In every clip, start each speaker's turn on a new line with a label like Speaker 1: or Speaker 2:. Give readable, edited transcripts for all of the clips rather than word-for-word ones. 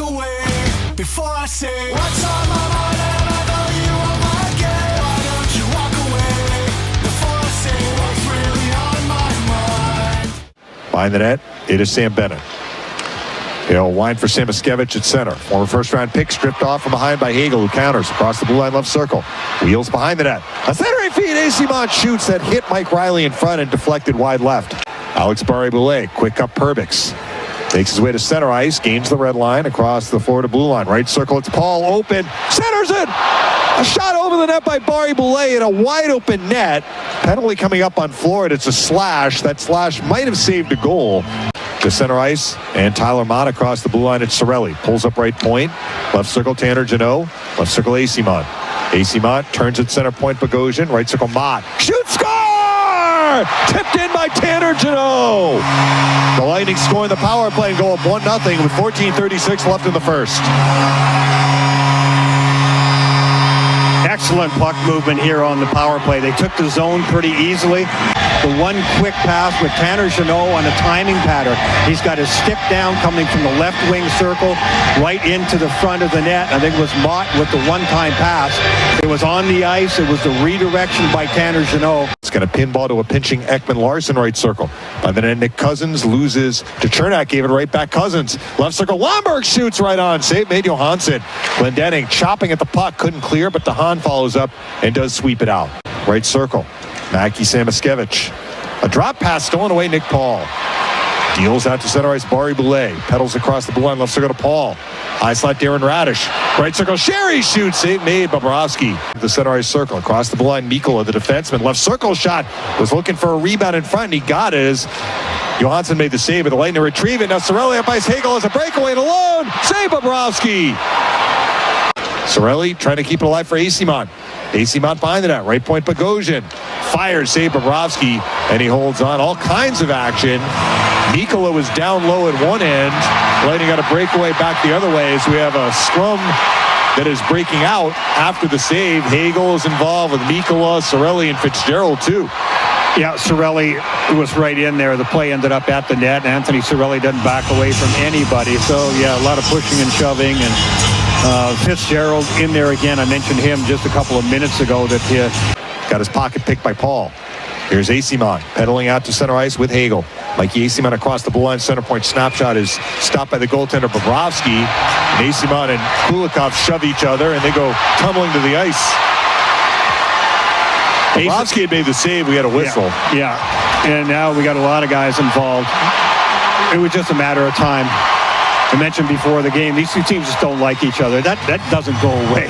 Speaker 1: walk away before I say what's on my mind, and I know you won't like it. Why don't you walk away before I say what's really on my mind?
Speaker 2: Behind the net, it is Sam Bennett. He'll wind for Samoskevich at center. Former first-round pick stripped off from behind by Hagel, who counters across the blue line left circle. Wheels behind the net. A centering feed, Eyssimont shoots that hit Mike Riley in front and deflected wide left. Alex Barré-Boulet, quick up Perbix. Makes his way to center ice, gains the red line across the Florida blue line. Right circle, it's Paul open, centers it! A shot over the net by Barré-Boulet in a wide open net. Penalty coming up on Florida, it's a slash. That slash might have saved a goal. To center ice, and Tyler Mott across the blue line at Cirelli. Pulls up right point. Left circle, Tanner Jeannot. Left circle, Eyssimont. Eyssimont turns at center point, Bogosian. Right circle, Mott. Shoot, score! Tipped in by Tanner Jeannot. The Lightning score in the power play and go up 1-0 with 14:36 left in the first.
Speaker 3: Excellent puck movement here on the power play. They took the zone pretty easily. The one quick pass with Tanner Jeannot on a timing pattern. He's got his stick down coming from the left wing circle right into the front of the net. I think it was Mott with the one-time pass. It was on the ice. It was the redirection by Tanner Jeannot.
Speaker 2: It's going to pinball to a pinching Ekman-Larsson right circle. By the net, Nick Cousins loses to Chernak, gave it right back Cousins. Left circle, Lomberg shoots right on. Save made Johansson. Glendening chopping at the puck, couldn't clear, but DeHaan follows up and does sweep it out. Right circle. Mackie Samoskevich. A drop pass stolen away, Nick Paul. Deals out to center ice, Barré-Boulet. Pedals across the blue line, left circle to Paul. High slot, Darren Radish. Right circle, Sherry shoots. Save made, Bobrovsky. The center ice circle. Across the blue line, Mikkola, the defenseman. Left circle shot. Was looking for a rebound in front, and he got it as Johansson made the save, but the Lightning retrieve it. Now Cirelli up ice. Hagel has a breakaway and alone. Save Bobrovsky. Cirelli trying to keep it alive for Eyssimont. Eyssimont behind the net. Right point, Bogosian. Fires, save Bobrovsky, and he holds on. All kinds of action. Mikkola was down low at one end. Lightning got a breakaway back the other way as we have a scrum that is breaking out after the save. Hagel is involved with Mikkola, Cirelli, and Fitzgerald too.
Speaker 3: Yeah, Cirelli was right in there. The play ended up at the net. Anthony Cirelli doesn't back away from anybody. So, yeah, a lot of pushing and shoving. And Fitzgerald in there again. I mentioned him just a couple of minutes ago. That
Speaker 2: got his pocket picked by Paul. Here's Eyssimont pedaling out to center ice with Hagel. Mikey Eyssimont across the blue line. Center point snapshot is stopped by the goaltender Bobrovsky. And Eyssimont and Kulikov shove each other, and they go tumbling to the ice. Bobrovsky had made the save. We had a whistle.
Speaker 3: Yeah. And now we got a lot of guys involved. It was just a matter of time. I mentioned before the game, these two teams just don't like each other. That doesn't go away.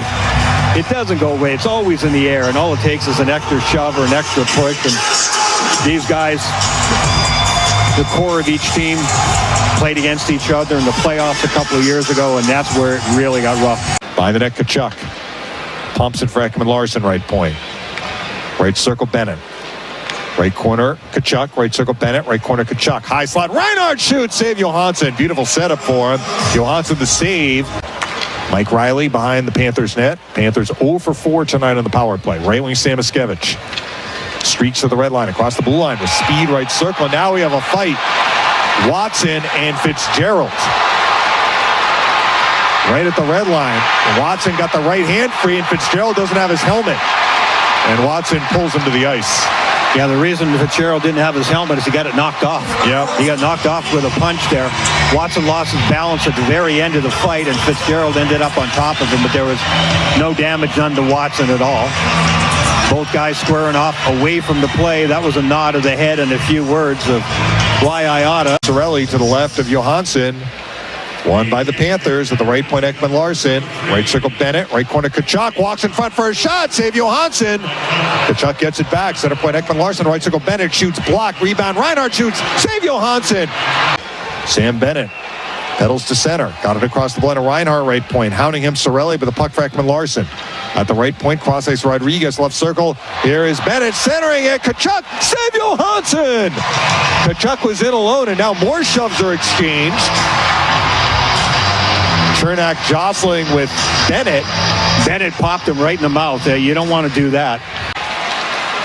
Speaker 3: It doesn't go away. It's always in the air, and all it takes is an extra shove or an extra push. And these guys, the core of each team, played against each other in the playoffs a couple of years ago, and that's where it really got rough.
Speaker 2: By the net, Tkachuk. Pumps it for Ekman-Larsson, right point. Right circle, Bennett. Right corner, Tkachuk. Right circle, Bennett. Right corner, Tkachuk. High slot, Reinhart shoots. Save Johansson. Beautiful setup for him. Johansson the save. Mike Riley behind the Panthers net. Panthers 0 for 4 tonight on the power play. Right wing Samoskevich. Streaks to the red line across the blue line with speed, right circle. And now we have a fight. Watson and Fitzgerald. Right at the red line. Watson got the right hand free, and Fitzgerald doesn't have his helmet. And Watson pulls him to the ice.
Speaker 3: Yeah, the reason Fitzgerald didn't have his helmet is he got it knocked off.
Speaker 2: Yep.
Speaker 3: He got knocked off with a punch there. Watson lost his balance at the very end of the fight, and Fitzgerald ended up on top of him, but there was no damage done to Watson at all. Both guys squaring off away from the play. That was a nod of the head and a few words of why I oughta.
Speaker 2: Cirelli to the left of Johansson. Won by the Panthers at the right point, Ekman-Larsson. Right circle, Bennett. Right corner, Tkachuk walks in front for a shot. Save Johansson. Tkachuk gets it back. Center point, Ekman-Larsson. Right circle, Bennett shoots, block, rebound. Reinhart shoots. Save Johansson. Sam Bennett pedals to center. Got it across the blue line. Reinhart right point. Hounding him, Cirelli, but the puck for Ekman-Larsson. At the right point, cross ice, Rodriguez, left circle. Here is Bennett centering it. Tkachuk. Save Johansson. Tkachuk was in alone, and now more shoves are exchanged. Chernak jostling with Bennett.
Speaker 3: Bennett popped him right in the mouth. You don't want to do that.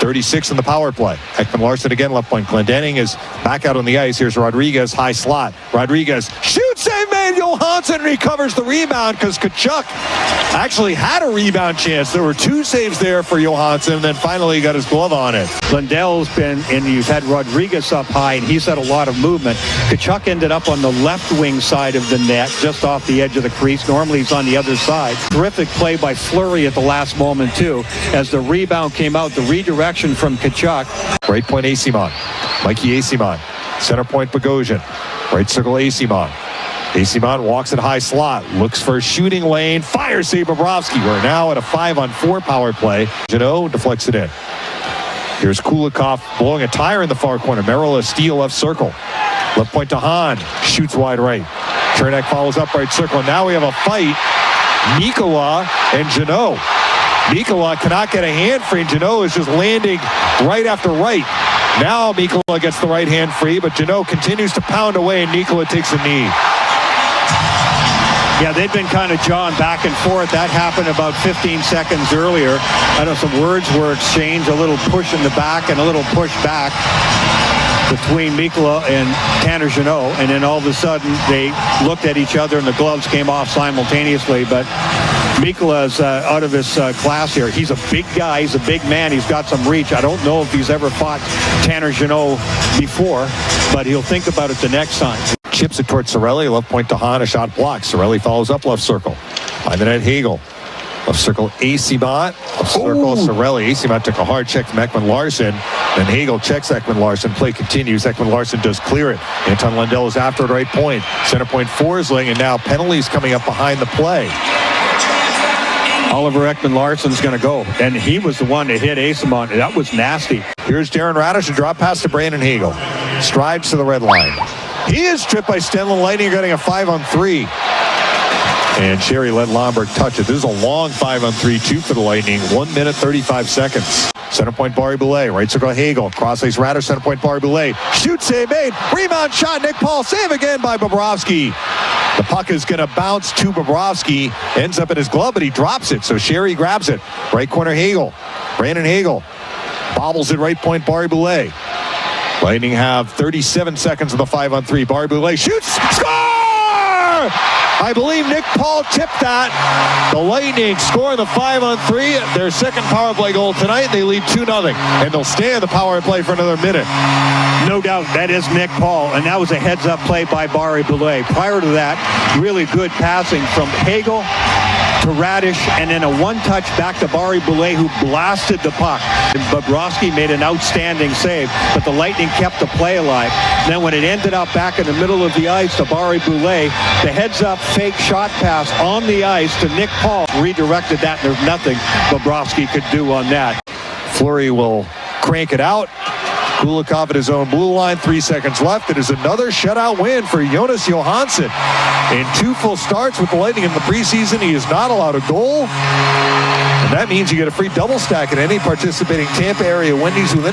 Speaker 2: 36 in the power play. Ekman-Larsson again, left point. Glendening is back out on the ice. Here's Rodriguez, high slot. Rodriguez shoots, save made. Johansson recovers the rebound because Tkachuk actually had a rebound chance. There were 2 saves there for Johansson, and then finally he got his glove on it.
Speaker 3: Lindell's been in, you've had Rodriguez up high, and he's had a lot of movement. Tkachuk ended up on the left wing side of the net, just off the edge of the crease. Normally he's on the other side. Terrific play by Fleury at the last moment, too. As the rebound came out, the redirection from Tkachuk.
Speaker 2: Right point, Eyssimont. Mikey Eyssimont. Center point, Bogosian. Right circle, Eyssimont. Eyssimont walks in high slot, looks for a shooting lane, fires save Bobrovsky. We're now at a 5-on-4 power play. Jeannot deflects it in. Here's Kulikov blowing a tire in the far corner. Merrill a steal left circle. Left point to Hahn. Shoots wide right. Chernak follows up right circle. Now we have a fight. Mikkola and Jeannot. Mikkola cannot get a hand free. Jeannot is just landing right after right. Now Mikkola gets the right hand free, but Jeannot continues to pound away, and Mikkola takes a knee.
Speaker 3: Yeah, they've been kind of jawing back and forth. That happened about 15 seconds earlier. I know some words were exchanged, a little push in the back and a little push back between Mikkola and Tanner Jeannot, and then all of a sudden they looked at each other and the gloves came off simultaneously. But Mikkola's out of his class here. He's a big guy. He's a big man. He's got some reach. I don't know if he's ever fought Tanner Jeannot before, but he'll think about it the next time.
Speaker 2: Chips it towards Cirelli. Left point to Hahn. A shot blocked. Cirelli follows up left circle. By the net, Hagel. Left circle, Eyssimont. Left circle, Cirelli. Eyssimont took a hard check from Ekman Larsson. Then Hagel checks Ekman Larsson. Play continues. Ekman Larsson does clear it. Anton Lundell is after it right point. Center point, Forsling. And now penalties coming up behind the play.
Speaker 3: Oliver Ekman Larsson's going to go. And he was the one that hit Eyssimont. That was nasty.
Speaker 2: Here's Darren Radish. A drop pass to Brandon Hagel. Strides to the red line. He is tripped by Stenlund. Lightning are getting a 5-on-3. And Sherry let Lomberg touch it. This is a long 5-on-3, 2 for the Lightning. 1 minute, 35 seconds. Center point, Barré-Boulet. Right circle, Hagel. Cross ice, Radish. Center point, Barré-Boulet. Shoot, save made. Rebound shot. Nick Paul. Save again by Bobrovsky. The puck is going to bounce to Bobrovsky. Ends up in his glove, but he drops it. So Sherry grabs it. Right corner, Hagel. Brandon Hagel. Bobbles it right point, Barré-Boulet. Lightning have 37 seconds of the 5-on-3. Barré-Boulet shoots. Score! I believe Nick Paul tipped that. The Lightning score the 5-on-3. Their second power play goal tonight. They lead 2-0. And they'll stay in the power play for another minute.
Speaker 3: No doubt that is Nick Paul. And that was a heads-up play by Barré-Boulet. Prior to that, really good passing from Hagel to Radish, and then a one-touch back to Barré-Boulet, who blasted the puck. And Bobrovsky made an outstanding save, but the Lightning kept the play alive. Then when it ended up back in the middle of the ice to Barré-Boulet, the heads-up fake shot pass on the ice to Nick Paul redirected that, and there's nothing Bobrovsky could do on that.
Speaker 2: Fleury will crank it out. Kulikov at his own blue line, 3 seconds left. It is another shutout win for Jonas Johansson. In 2 full starts with the Lightning in the preseason, he is not allowed a goal. And that means you get a free double stack at any participating Tampa area Wendy's within